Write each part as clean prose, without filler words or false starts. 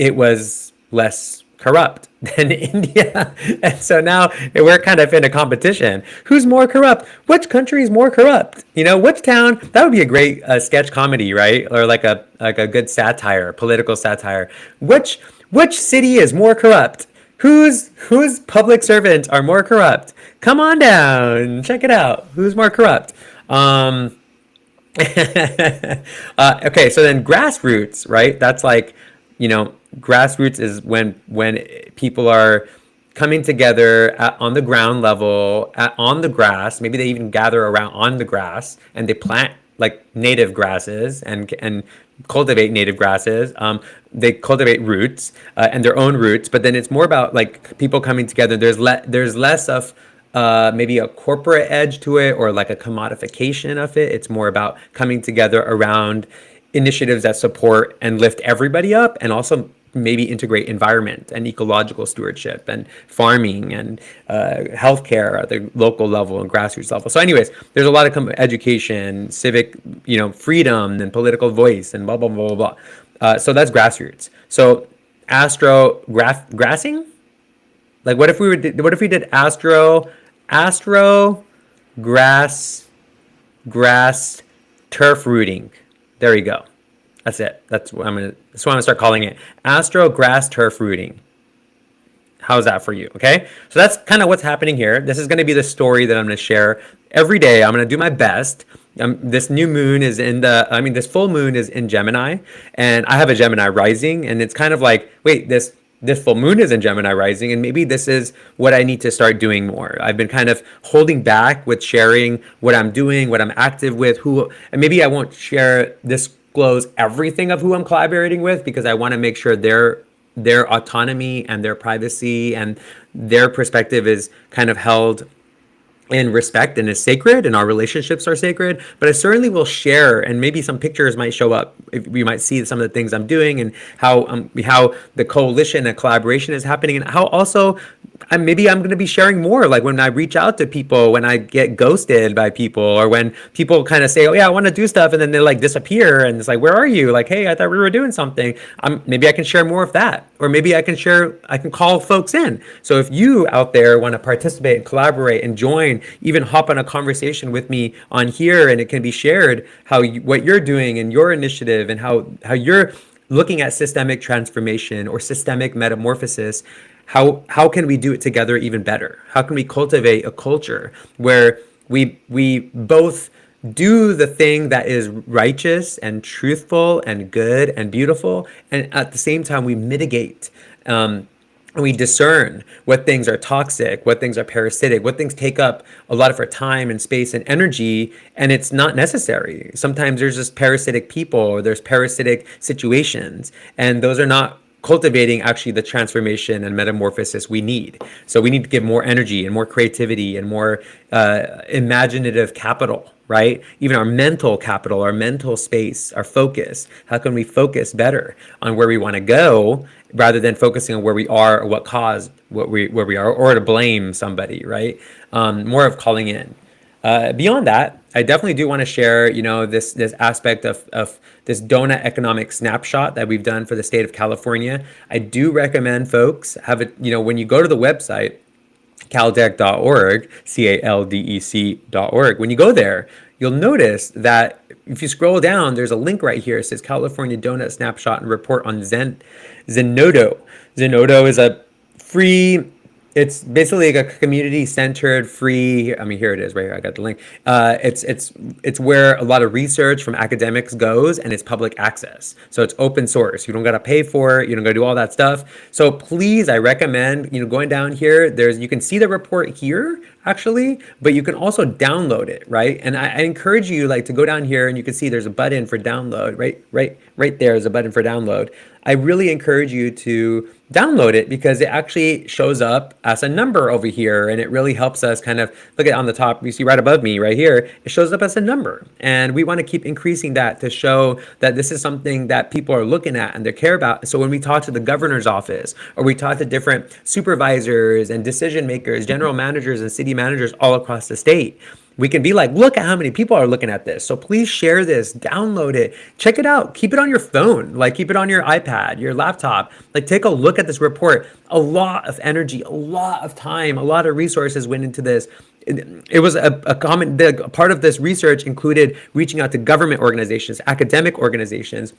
it was less corrupt than India. And so now we're kind of in a competition. Who's more corrupt? Which country is more corrupt? You know, which town? That would be a great sketch comedy, right? Or like a good satire, political satire. Which city is more corrupt? Whose public servants are more corrupt? Come on down, check it out. Who's more corrupt? Okay, so then grassroots, right? That's like, you know, grassroots is when people are coming together on the ground level, on the grass. Maybe they even gather around on the grass and they plant like native grasses and cultivate native grasses. They cultivate roots and their own roots, but then it's more about like people coming together. There's less of maybe a corporate edge to it or like a commodification of it. It's more about coming together around initiatives that support and lift everybody up, and also maybe integrate environment and ecological stewardship and farming and healthcare at the local level and grassroots level. So anyways, there's a lot of education, civic, you know, freedom and political voice and blah, blah, blah, blah, blah. So that's grassroots. So grassing? Like what if we did grass turf rooting? There you go. That's it. That's what I'm gonna start calling it. Grass turf rooting. How's that for you? Okay. So that's kind of what's happening here. This is going to be the story that I'm going to share every day. I'm going to do my best. This new moon is this full moon is in Gemini, and I have a Gemini rising, and it's kind of like, wait, this full moon is in Gemini rising, and maybe this is what I need to start doing more. I've been kind of holding back with sharing what I'm doing, what I'm active with, and maybe I won't disclose everything of who I'm collaborating with, because I want to make sure their autonomy and their privacy and their perspective is kind of held in respect and is sacred, and our relationships are sacred. But I certainly will share, and maybe some pictures might show up. You might see some of the things I'm doing, and how the coalition and collaboration is happening, and how also maybe I'm going to be sharing more, like when I reach out to people, when I get ghosted by people, or when people kind of say, oh yeah, I want to do stuff, and then they like disappear, and it's like, where are you? Like, hey, I thought we were doing something. Maybe I can share more of that, or maybe I can call folks in. So if you out there want to participate and collaborate and join, even hop on a conversation with me on here, and it can be shared what you're doing and your initiative, and how you're looking at systemic transformation or systemic metamorphosis. How can we do it together even better? How can we cultivate a culture where we both do the thing that is righteous and truthful and good and beautiful, and at the same time we mitigate and we discern what things are toxic, what things are parasitic, what things take up a lot of our time and space and energy, and it's not necessary. Sometimes there's just parasitic people, or there's parasitic situations, and those are not cultivating actually the transformation and metamorphosis we need. So we need to give more energy and more creativity and more imaginative capital, right? Even our mental capital, our mental space, our focus. How can we focus better on where we want to go, rather than focusing on where we are or what caused where we are, or to blame somebody, right? More of calling in. Beyond that, I definitely do want to share, this aspect of this donut economic snapshot that we've done for the state of California. I do recommend folks have it, when you go to the website, caldec.org, CALDEC.org. When you go there, you'll notice that if you scroll down, there's a link right here. It says California Donut Snapshot and Report on Zenodo. Zenodo is a free, it's basically like a community-centered, free. Here it is, right here. I got the link. It's where a lot of research from academics goes, and it's public access. So it's open source. You don't got to pay for it. You don't got to do all that stuff. So please, I recommend going down here. You can see the report here actually, but you can also download it, right? And I encourage you to go down here, and you can see there's a button for download, right there is a button for download. I really encourage you to download it, because it actually shows up as a number over here, and it really helps us kind of look at on the top. You see right above me right here, it shows up as a number, and we want to keep increasing that to show that this is something that people are looking at and they care about. So when we talk to the governor's office, or we talk to different supervisors and decision makers, general managers and city managers all across the state, we can be like, look at how many people are looking at this. So please share this, download it, check it out, keep it on your phone, like keep it on your iPad, your laptop, like take a look at this report. A lot of energy, a lot of time, a lot of resources went into this. It was a part of this research included reaching out to government organizations, academic organizations,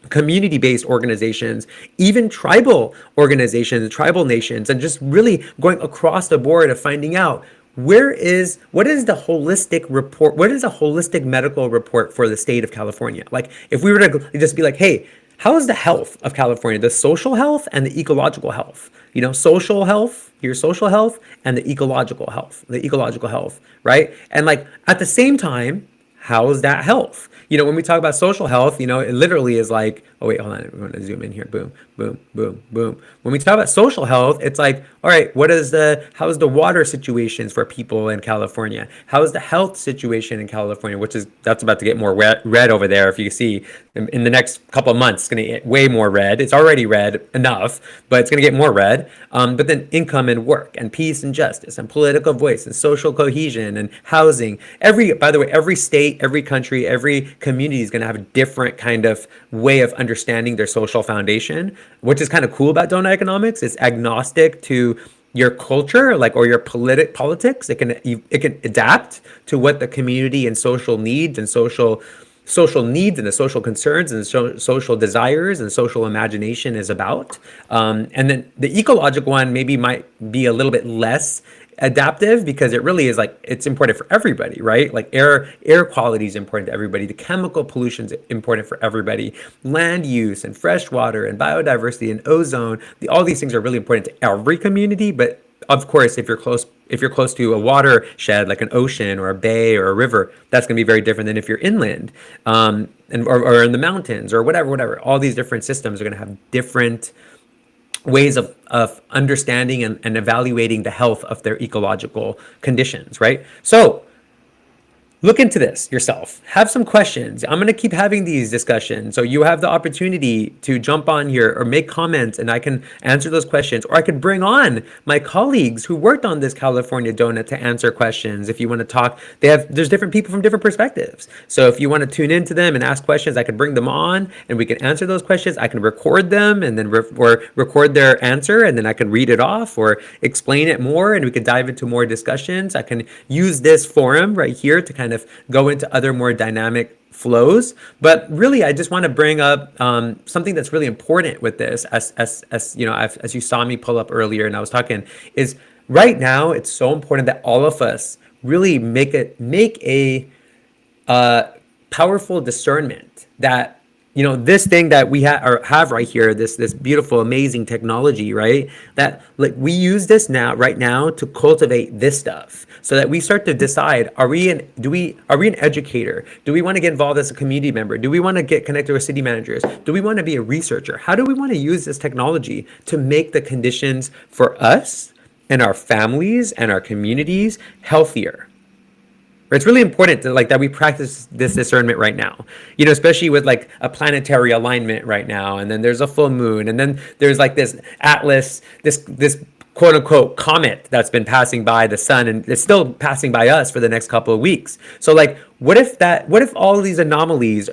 community-based organizations, even tribal organizations, tribal nations, and just really going across the board of finding out what is the holistic report, what is a holistic medical report for the state of California? Like if we were to just be like, hey, how is the health of California, the social health and the ecological health? You know, social health, your social health, and the ecological health, right? And like at the same time, how is that health? You know, when we talk about social health, you know, it literally is like, oh wait, hold on, I'm gonna zoom in here. Boom, boom, boom, boom. When we talk about social health, it's like, all right, how is the water situations for people in California? How is the health situation in California? That's about to get more red over there. If you see in the next couple of months, it's gonna get way more red. It's already red enough, but it's gonna get more red. But then income and work and peace and justice and political voice and social cohesion and housing. By the way, every state, every country, every community is gonna have a different kind of way of understanding their social foundation, which is kind of cool about donut economics. It's agnostic to your culture, like, or your politics. It can adapt to what the community and social needs and social needs and the social concerns and social desires and social imagination is about. And then the ecological one maybe might be a little bit less adaptive because it really is like it's important for everybody, right? Like air quality is important to everybody, the chemical pollution is important for everybody, land use and fresh water and biodiversity and ozone, all these things are really important to every community. But of course, if you're close to a watershed like an ocean or a bay or a river, that's going to be very different than if you're inland, or in the mountains or whatever. All these different systems are going to have different ways of understanding and evaluating the health of their ecological conditions, right? So look into this yourself. Have some questions. I'm going to keep having these discussions. So you have the opportunity to jump on here or make comments and I can answer those questions. Or I could bring on my colleagues who worked on this California donut to answer questions. If you want to talk, there's different people from different perspectives. So if you want to tune into them and ask questions, I could bring them on and we can answer those questions. I can record them and then record their answer and then I can read it off or explain it more and we could dive into more discussions. I can use this forum right here to kind of go into other more dynamic flows. But really, I just want to bring up something that's really important with this, as you know, as you saw me pull up earlier, and I was talking, is right now it's so important that all of us really make a powerful discernment that, you know, this thing that we have right here, this beautiful, amazing technology, right? That like we use this right now to cultivate this stuff, so that we start to decide: are we an educator? Do we want to get involved as a community member? Do we want to get connected with city managers? Do we want to be a researcher? How do we want to use this technology to make the conditions for us and our families and our communities healthier? It's really important that we practice this discernment right now, you know, especially with like a planetary alignment right now. And then there's a full moon. And then there's like this Atlas, this quote unquote comet that's been passing by the sun and it's still passing by us for the next couple of weeks. So like, what if all of these anomalies,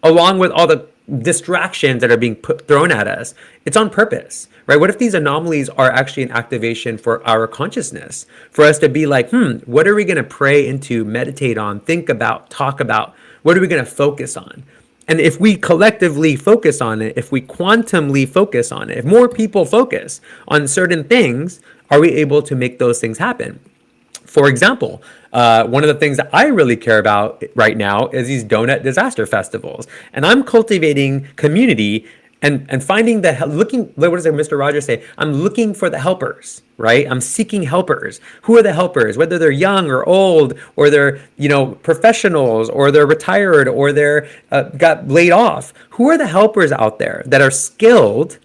along with all the distractions that are being thrown at us, it's on purpose, right? What if these anomalies are actually an activation for our consciousness, for us to be like, what are we going to pray into, meditate on, think about, talk about? What are we going to focus on? And if we collectively focus on it, if we quantumly focus on it, if more people focus on certain things, are we able to make those things happen? For example, one of the things that I really care about right now is these donut disaster festivals. And I'm cultivating community and finding what does Mr. Rogers say? I'm looking for the helpers, right? I'm seeking helpers. Who are the helpers? Whether they're young or old, or they're, you know, professionals, or they're retired, or they're got laid off. Who are the helpers out there that are skilled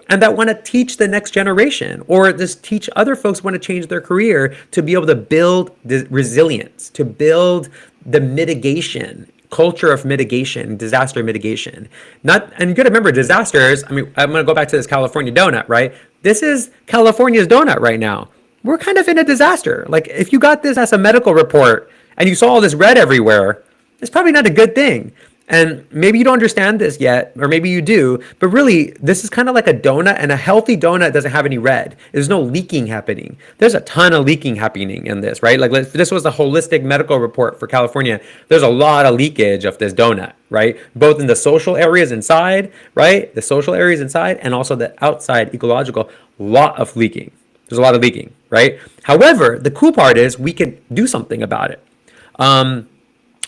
and that want to teach the next generation, or just teach other folks who want to change their career to be able to build the resilience, to build the mitigation, culture of mitigation, disaster mitigation. And you got to remember, disasters, I mean, I'm going to go back to this California donut, right? This is California's donut right now. we're kind of in a disaster. Like if you got this as a medical report and you saw all this red everywhere, it's probably not a good thing. And maybe you don't understand this yet, or maybe you do, but really, this is kind of like a donut, and a healthy donut doesn't have any red. There's no leaking happening. There's a ton of leaking happening in this, right? Like, if this was a holistic medical report for California, there's a lot of leakage of this donut, right? Both in the social areas inside, right? The social areas inside, and also the outside ecological, lot of leaking. There's a lot of leaking, right? However, the cool part is we can do something about it.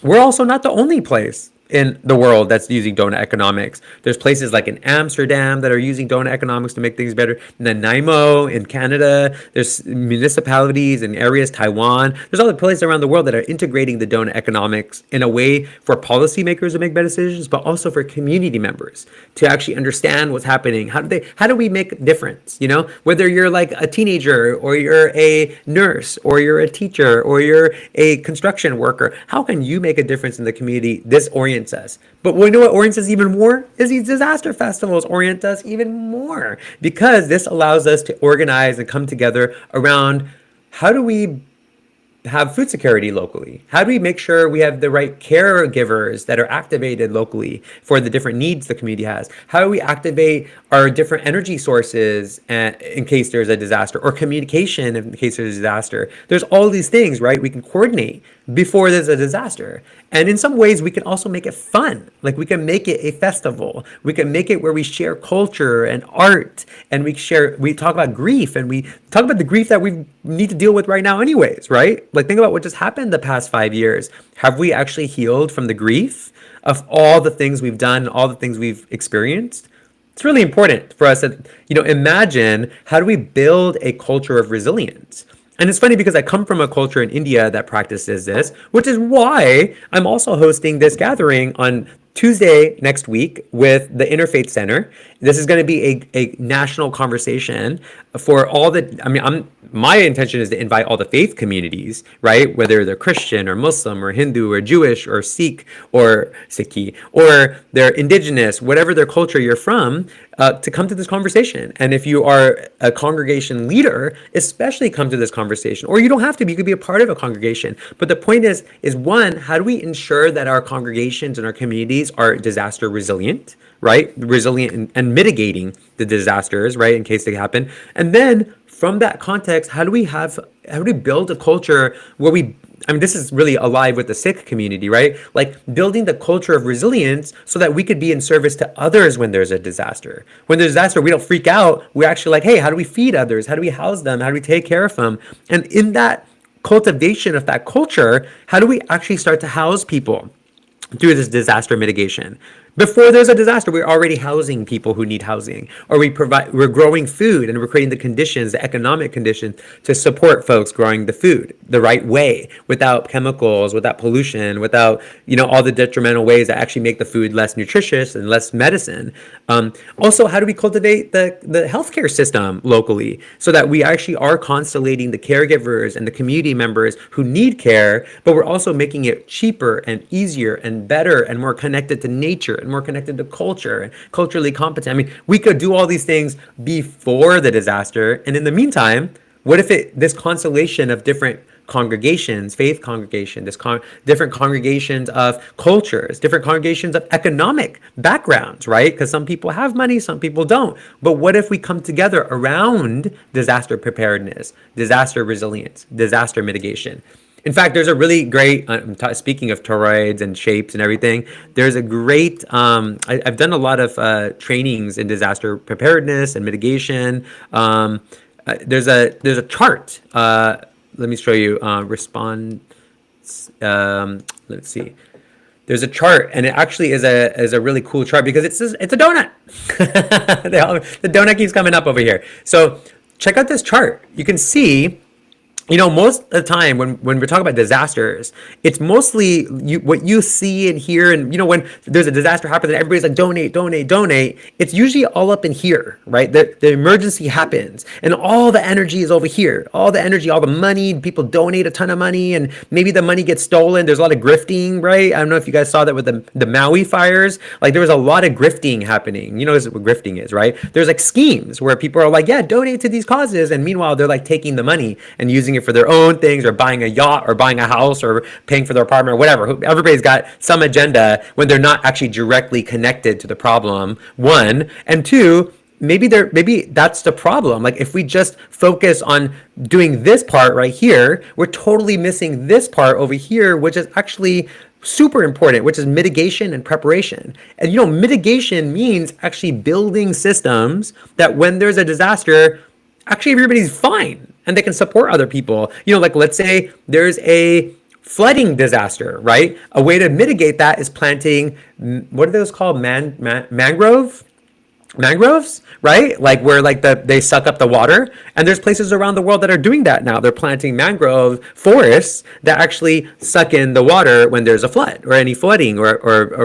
We're also not the only place in the world that's using donut economics. There's places like in Amsterdam that are using donut economics to make things better. Nanaimo in Canada. There's municipalities in areas, Taiwan. There's other places around the world that are integrating the donut economics in a way for policymakers to make better decisions, but also for community members to actually understand what's happening. How do we make a difference? You know, whether you're like a teenager or you're a nurse or you're a teacher or you're a construction worker, how can you make a difference in the community? This orients us. But we know what orients us even more is these disaster festivals orient us even more, because this allows us to organize and come together around how do we have food security locally? How do we make sure we have the right caregivers that are activated locally for the different needs the community has? How do we activate our different energy sources in case there's a disaster, or communication in case there's a disaster? There's all these things, right? We can coordinate before there's a disaster. And in some ways, we can also make it fun. Like we can make it a festival. We can make it where we share culture and art, and we talk about grief, and we talk about the grief that we need to deal with right now anyways, right? Like think about what just happened the past 5 years. Have we actually healed from the grief of all the things we've done, all the things we've experienced? It's really important for us to, imagine how do we build a culture of resilience? And it's funny because I come from a culture in India that practices this, which is why I'm also hosting this gathering on Tuesday next week with the Interfaith Center. This is going to be a national conversation for all my intention is to invite all the faith communities, right? Whether they're Christian or Muslim or Hindu or Jewish or Sikh or Sikhi, or they're indigenous, whatever their culture you're from, to come to this conversation. And if you are a congregation leader, especially come to this conversation. Or you don't have to be, you could be a part of a congregation. But the point is one, how do we ensure that our congregations and our communities are disaster resilient, right? Resilient and mitigating the disasters, right? In case they happen. And then from that context, how do we build a culture where this is really alive with the Sikh community, right? Like building the culture of resilience so that we could be in service to others when there's a disaster. When there's a disaster, we don't freak out. We're actually like, hey, how do we feed others? How do we house them? How do we take care of them? And in that cultivation of that culture, how do we actually start to house people through this disaster mitigation? Before there's a disaster, we're already housing people who need housing, or we're growing food and we're creating the conditions, the economic conditions to support folks growing the food the right way, without chemicals, without pollution, without, all the detrimental ways that actually make the food less nutritious and less medicine. Also, how do we cultivate the healthcare system locally so that we actually are constellating the caregivers and the community members who need care, but we're also making it cheaper and easier and better and more connected to nature and more connected to culture and culturally competent. We could do all these things before the disaster. And in the meantime, what if this constellation of different congregations, faith congregations, different congregations of cultures, different congregations of economic backgrounds, right? Because some people have money, some people don't. But what if we come together around disaster preparedness, disaster resilience, disaster mitigation? In fact, there's a really great, speaking of toroids and shapes and everything, there's a great, I've done a lot of trainings in disaster preparedness and mitigation. There's a chart. Let me show you. Let's see. There's a chart, and it actually is a really cool chart because it's a donut. The donut keeps coming up over here. So check out this chart. You can see most of the time when we're talking about disasters, it's mostly what you see and hear. And, when there's a disaster happens and everybody's like, donate, donate, donate, it's usually all up in here, right? The emergency happens and all the energy is over here. All the energy, all the money, people donate a ton of money and maybe the money gets stolen. There's a lot of grifting, right? I don't know if you guys saw that with the Maui fires. Like there was a lot of grifting happening. You know what grifting is, right? There's like schemes where people are like, yeah, donate to these causes. And meanwhile, they're like taking the money and using it for their own things or buying a yacht or buying a house or paying for their apartment or whatever. Everybody's got some agenda when they're not actually directly connected to the problem, one. And two, maybe that's the problem. Like if we just focus on doing this part right here, we're totally missing this part over here, which is actually super important, which is mitigation and preparation. And mitigation means actually building systems that when there's a disaster, actually everybody's fine and they can support other people. Like let's say there's a flooding disaster, right? A way to mitigate that is planting, what are those called? Mangroves, right? Like where they suck up the water. And there's places around the world that are doing that now. They're planting mangrove forests that actually suck in the water when there's a flood or any flooding or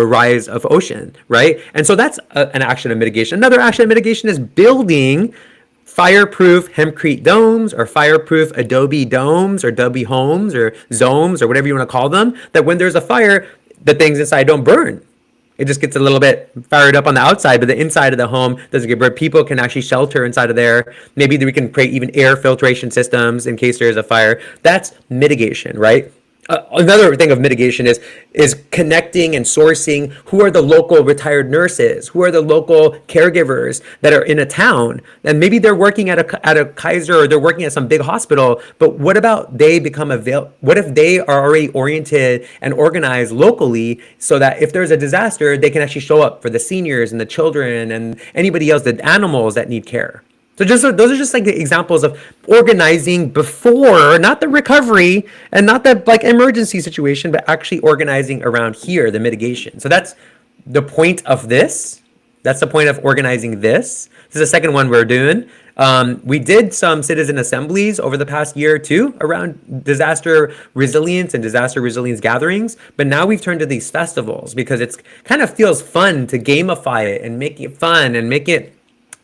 rise of ocean, right? And so that's an action of mitigation. Another action of mitigation is building fireproof hempcrete domes or fireproof adobe domes or adobe homes or zomes or whatever you want to call them, that when there's a fire, the things inside don't burn. It just gets a little bit fired up on the outside, but the inside of the home doesn't get burned. People can actually shelter inside of there. Maybe we can create even air filtration systems in case there's a fire. That's mitigation, right? Another thing of mitigation is connecting and sourcing who are the local retired nurses, who are the local caregivers that are in a town, and maybe they're working at a Kaiser or they're working at some big hospital. But what about they become what if they are already oriented and organized locally so that if there's a disaster, they can actually show up for the seniors and the children and anybody else, the animals that need care. So those are just like the examples of organizing before, not the recovery and not the like emergency situation, but actually organizing around here, the mitigation. So that's the point of this. That's the point of organizing this. This is the second one we're doing. We did some citizen assemblies over the past year or two around disaster resilience and disaster resilience gatherings. But now we've turned to these festivals because it's kind of feels fun to gamify it and make it fun and make it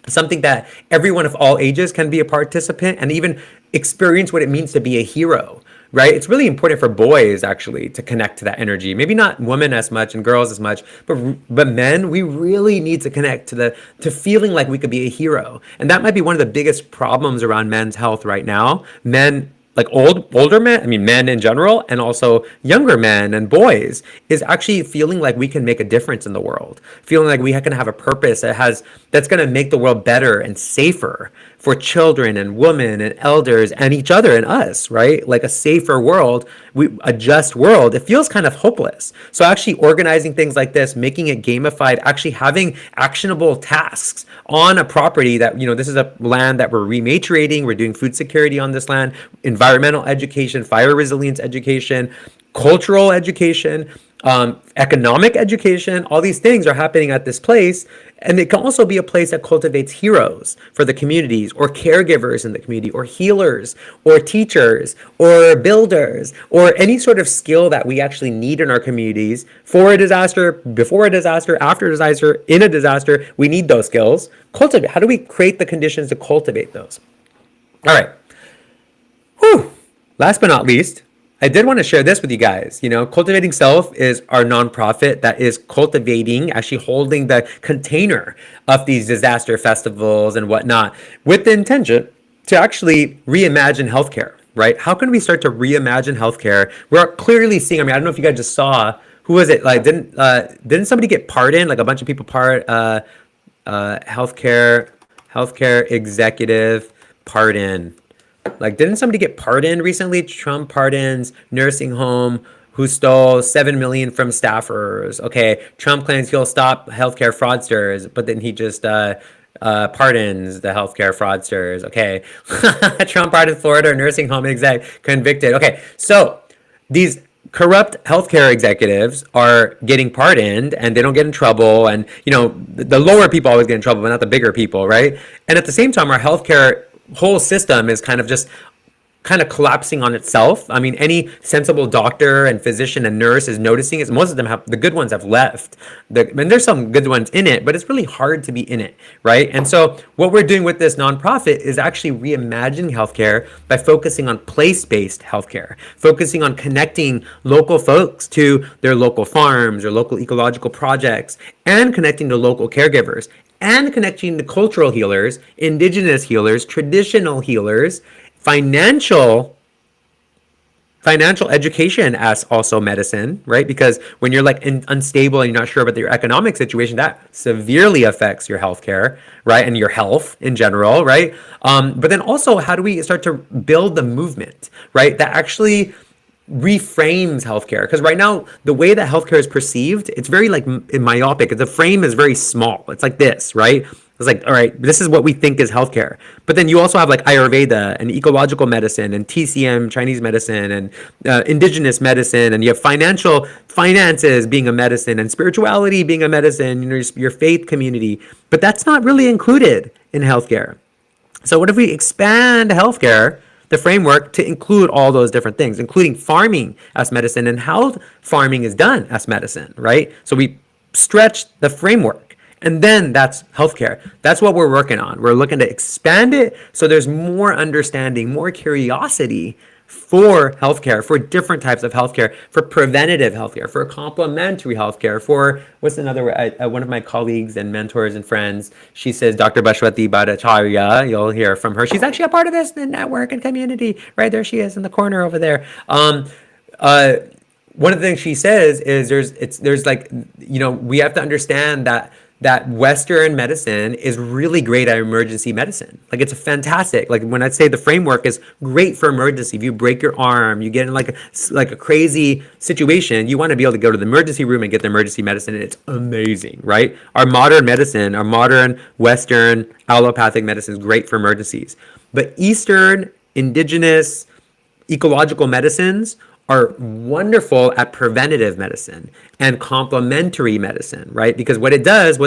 something that everyone of all ages can be a participant and even experience what it means to be a hero, right? It's really important for boys actually to connect to that energy. Maybe not women as much and girls as much, but men, we really need to connect to feeling like we could be a hero. And that might be one of the biggest problems around men's health right now. Men, like older men, I mean men in general, and also younger men and boys, is actually feeling like we can make a difference in the world, feeling like we can have a purpose that's going to make the world better and safer for children and women and elders and each other and us, right? Like a safer world, a just world. It feels kind of hopeless. So actually organizing things like this, making it gamified, actually having actionable tasks on a property that, this is a land that we're rematriating, we're doing food security on this land, environmental education, fire resilience education, cultural education, economic education, all these things are happening at this place. And it can also be a place that cultivates heroes for the communities or caregivers in the community or healers or teachers or builders or any sort of skill that we actually need in our communities for a disaster, before a disaster, after a disaster, in a disaster. We need those skills. Cultivate. How do we create the conditions to cultivate those? All right. Whew. Last but not least, I did want to share this with you guys. Cultivating Self is our nonprofit that is cultivating, actually holding the container of these disaster festivals and whatnot with the intention to actually reimagine healthcare, right? How can we start to reimagine healthcare? We're clearly seeing, I don't know if you guys just saw, who was it? Like, didn't somebody get pardoned? Like a bunch of people healthcare executive pardon. Like, didn't somebody get pardoned recently? Trump pardons nursing home who stole $7 million from staffers. Okay, Trump claims he'll stop healthcare fraudsters, but then he just pardons the healthcare fraudsters. Okay, Trump pardoned Florida nursing home exec convicted. Okay, so these corrupt healthcare executives are getting pardoned and they don't get in trouble. And, the lower people always get in trouble, but not the bigger people, right? And at the same time, our healthcare whole system is kind of kind of collapsing on itself. I mean, any sensible doctor and physician and nurse is noticing it. Most of them have, the good ones have left. And there's some good ones in it, but it's really hard to be in it, right? And so what we're doing with this nonprofit is actually reimagining healthcare by focusing on place-based healthcare, focusing on connecting local folks to their local farms or local ecological projects, and connecting to local caregivers, and connecting to cultural healers, indigenous healers, traditional healers, financial education as also medicine, right? Because when you're like unstable and you're not sure about your economic situation, that severely affects your healthcare, right? And your health in general, right? But then also, how do we start to build the movement, right? That actually reframes healthcare, because right now the way that healthcare is perceived, it's very like myopic. The frame is very small. It's like this, right? It's like, all right, this is what we think is healthcare. But then you also have like Ayurveda and ecological medicine and TCM, Chinese medicine, and indigenous medicine, and you have finances being a medicine, and spirituality being a medicine, you know, your faith community. But that's not really included in healthcare. So what if we expand healthcare, the framework, to include all those different things, including farming as medicine and how farming is done as medicine, right? So we stretch the framework, and then that's healthcare. That's what we're working on. We're looking to expand it so there's more understanding, more curiosity for healthcare, for different types of healthcare, for preventative healthcare, for complementary healthcare, for what's another word? One of my colleagues and mentors and friends, she says Dr. Bashwati Bhattacharya. You'll hear from her. She's actually a part of this network and community. Right there she is in the corner over there. One of the things she says is there's like, you know, we have to understand that Western medicine is really great at emergency medicine. Like, it's a fantastic, like when I say the framework is great for emergency, if you break your arm, you get in like a crazy situation, you want to be able to go to the emergency room and get the emergency medicine, and it's amazing, right? Our modern medicine, our modern Western allopathic medicine is great for emergencies. But Eastern, indigenous, ecological medicines are wonderful at preventative medicine and complementary medicine, right? Because what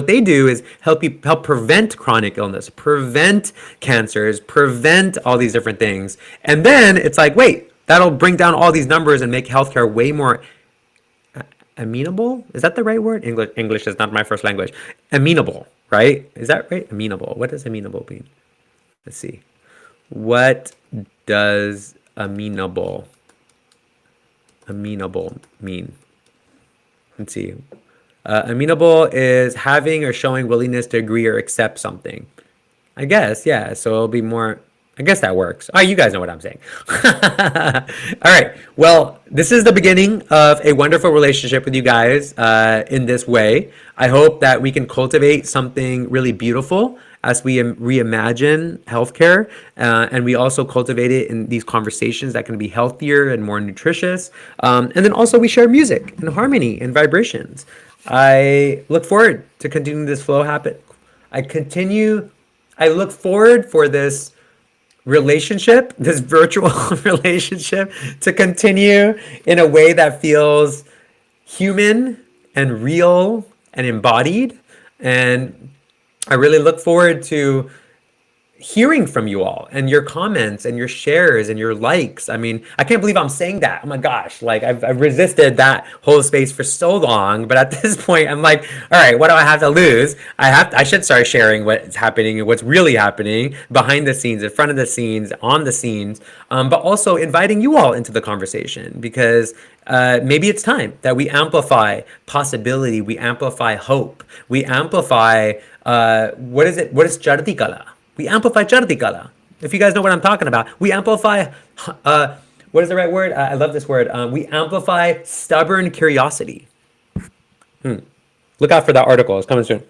they do is help prevent chronic illness, prevent cancers, prevent all these different things. And then it's like, wait, that'll bring down all these numbers and make healthcare way more amenable. Is that the right word? English is not my first language. Amenable, right? Is that right? Amenable. What does amenable mean? Let's see. What does amenable mean? Let's see. Amenable is having or showing willingness to agree or accept something. I guess, yeah. So it'll be more, I guess that works. Oh, you guys know what I'm saying. All right. Well, this is the beginning of a wonderful relationship with you guys in this way. I hope that we can cultivate something really beautiful as we reimagine healthcare, and we also cultivate it in these conversations that can be healthier and more nutritious. And then also we share music and harmony and vibrations. I look forward to continuing this flow happen. I look forward for this relationship, this virtual relationship, to continue in a way that feels human and real and embodied. And I really look forward to hearing from you all and your comments and your shares and your likes. I mean, I can't believe I'm saying that. Oh my gosh, like I've resisted that whole space for so long, but at this point I'm like, all right, what do I have to lose? I should start sharing what's happening and what's really happening behind the scenes, in front of the scenes, on the scenes, but also inviting you all into the conversation, because maybe it's time that we amplify possibility, we amplify hope, we amplify what is Chardi Kala? We amplify Chardi Kala. If you guys know what I'm talking about, we amplify, what is the right word? I love this word. We amplify stubborn curiosity. Look out for that article. It's coming soon.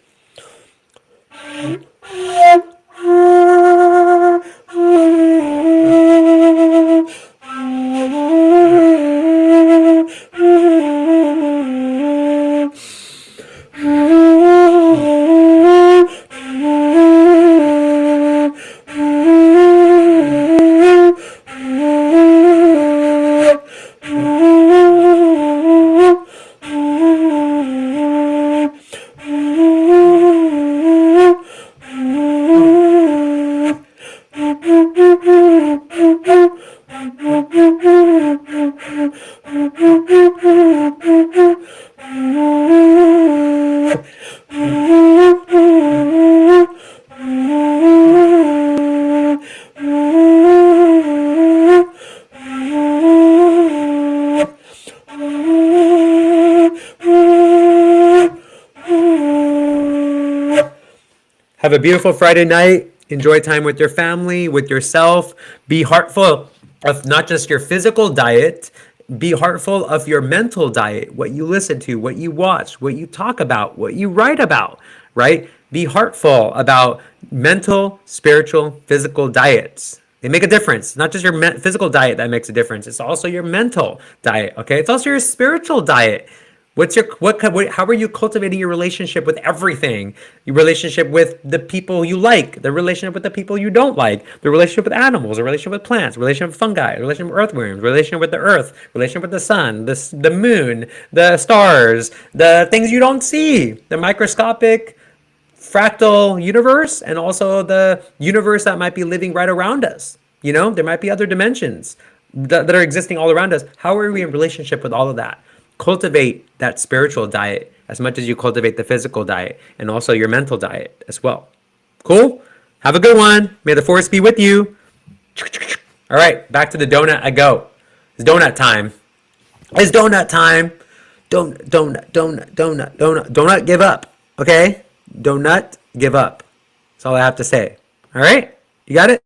Have a beautiful Friday night. Enjoy time with your family, with yourself. Be heartful of not just your physical diet, be heartful of your mental diet, what you listen to, what you watch, what you talk about, what you write about, right? Be heartful about mental, spiritual, physical diets. They make a difference. Not just your physical diet that makes a difference. It's also your mental diet, okay? It's also your spiritual diet. How are you cultivating your relationship with everything? Your relationship with the people you like, the relationship with the people you don't like, the relationship with animals, the relationship with plants, relationship with fungi, relationship with earthworms, relationship with the earth, relationship with the sun, the moon, the stars, the things you don't see, the microscopic fractal universe, and also the universe that might be living right around us. There might be other dimensions that are existing all around us. How are we in relationship with all of that? Cultivate that spiritual diet as much as you cultivate the physical diet, and also your mental diet as well. Cool? Have a good one. May the force be with you. All right, back to the donut I go. It's donut time. It's donut time. Donut give up. Okay? Donut give up. That's all I have to say. All right? You got it?